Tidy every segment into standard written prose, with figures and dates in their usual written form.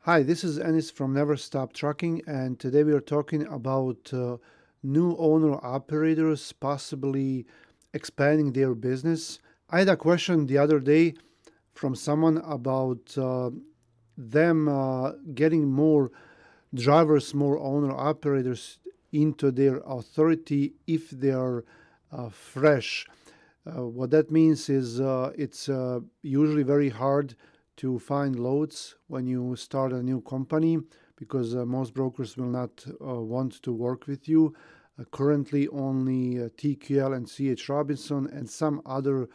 Hi, this is Ennis from Never Stop Trucking, and today we are talking about new owner operators possibly expanding their business. I had a question the other day from someone about them getting more drivers, more owner operators into their authority if they are fresh. What that means is it's usually very hard to find loads when you start a new company because most brokers will not want to work with you. Currently, only TQL and CH Robinson and some other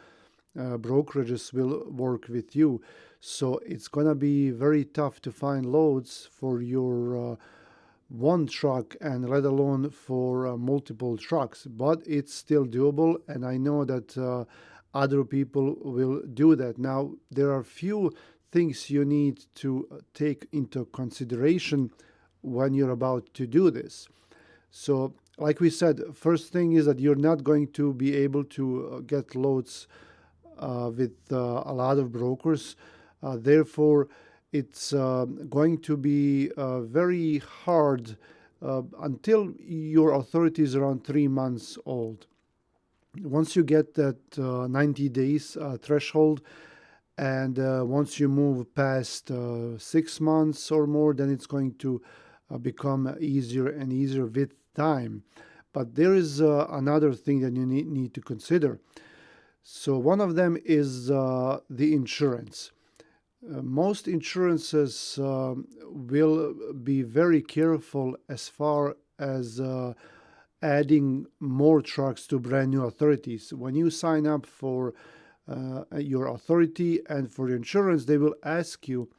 brokerages will work with you. So it's going to be very tough to find loads for your one truck and let alone for multiple trucks, but it's still doable. And I know that other people will do that. Now, there are few things you need to take into consideration when you're about to do this. So, like we said, first thing is that you're not going to be able to get loads with a lot of brokers. Therefore, it's going to be very hard until your authority is around 3 months old. Once you get that 90 days threshold, and once you move past 6 months or more, then it's going to become easier and easier with time. But there is another thing that you need to consider. So one of them is the insurance. Most insurances will be very careful as far as adding more trucks to brand new authorities. When you sign up for your authority and for your insurance, they will ask you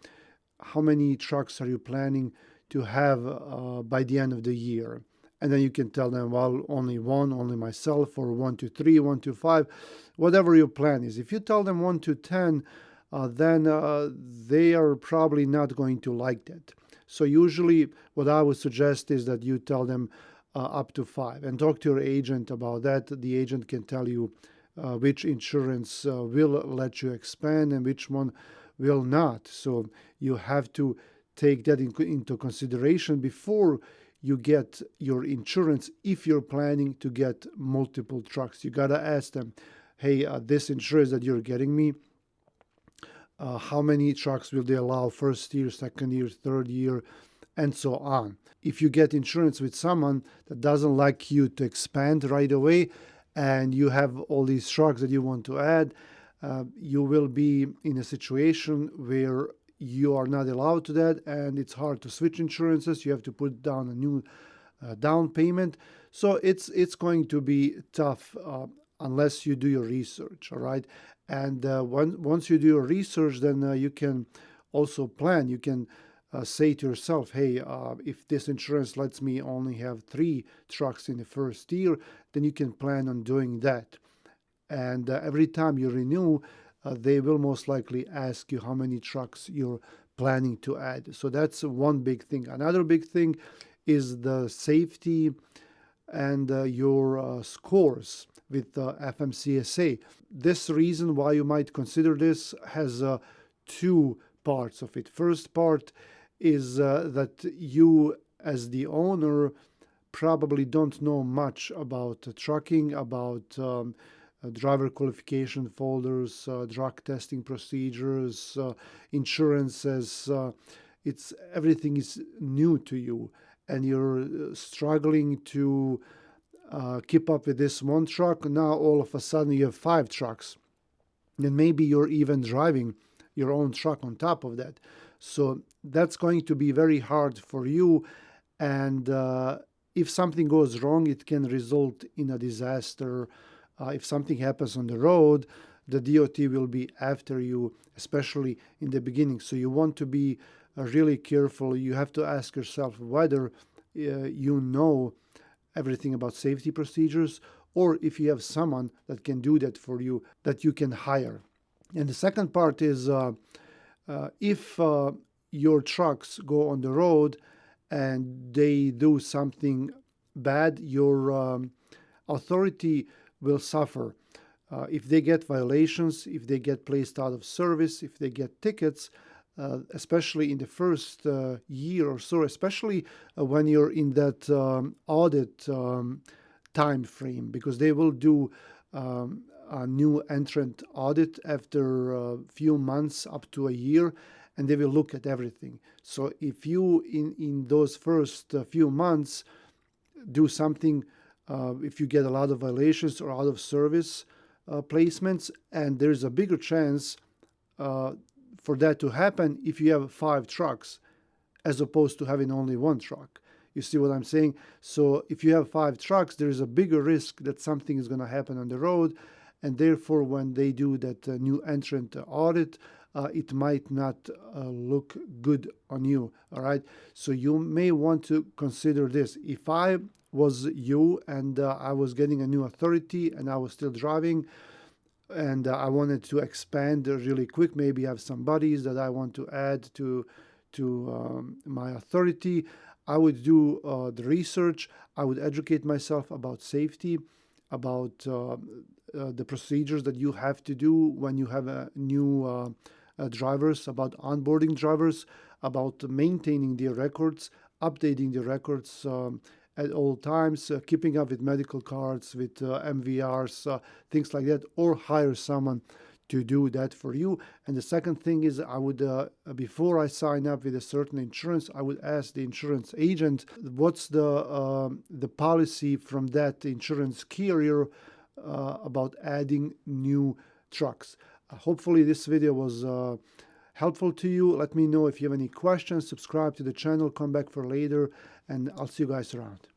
how many trucks are you planning to have by the end of the year. And then you can tell them, well, only one, only myself, or 1 to 3, 1 to 5, whatever your plan is. If you tell them 1 to 10, then they are probably not going to like that. So usually, what I would suggest is that you tell them up to 5 and talk to your agent about that. The agent can tell you which insurance will let you expand and which one will not. So you have to take that into consideration before you get your insurance. If you're planning to get multiple trucks, you gotta ask them, hey, this insurance that you're getting me, how many trucks will they allow first year, second year, third year, and so on. If you get insurance with someone that doesn't like you to expand right away and you have all these trucks that you want to add, you will be in a situation where you are not allowed to that, and it's hard to switch insurances. You have to put down a new down payment. So it's going to be tough unless you do your research. All right, and once you do your research, then you can also plan. You can say to yourself, hey, if this insurance lets me only have 3 trucks in the first year, then you can plan on doing that. And every time you renew, they will most likely ask you how many trucks you're planning to add. So that's one big thing. Another big thing is the safety and your scores with FMCSA. This reason why you might consider this has two parts of it. First part is that you, as the owner, probably don't know much about trucking, about driver qualification folders, drug testing procedures, insurances. It's everything is new to you, and you're struggling to keep up with this one truck. Now all of a sudden you have 5 trucks, and maybe you're even driving your own truck on top of that. So that's going to be very hard for you, and if something goes wrong, it can result in a disaster. If something happens on the road, the DOT will be after you, especially in the beginning. So you want to be really careful. You have to ask yourself whether you know everything about safety procedures, or if you have someone that can do that for you that you can hire. And the second part is if your trucks go on the road and they do something bad, your authority will suffer. If they get violations, if they get placed out of service, if they get tickets, especially in the first year or so, especially when you're in that audit time frame, because they will do a new entrant audit after a few months up to a year, and they will look at everything. So if you in those first few months do something, if you get a lot of violations or out of service placements, and there's a bigger chance for that to happen if you have 5 trucks as opposed to having only 1 truck. You see what I'm saying? So if you have 5 trucks, there is a bigger risk that something is going to happen on the road, and therefore when they do that new entrant audit, it might not look good on you. All right. So you may want to consider this. If I was you and I was getting a new authority and I was still driving, and I wanted to expand really quick, maybe have some buddies that I want to add to my authority, I would do the research. I would educate myself about safety, about the procedures that you have to do when you have a new drivers, about onboarding drivers, about maintaining their records, updating the records at all times, keeping up with medical cards, with MVRs, things like that, or hire someone to do that for you. And the second thing is, I would, before I sign up with a certain insurance, I would ask the insurance agent what's the policy from that insurance carrier about adding new trucks. Hopefully this video was helpful to you. Let me know if you have any questions. Subscribe to the channel, come back for later, and I'll see you guys around.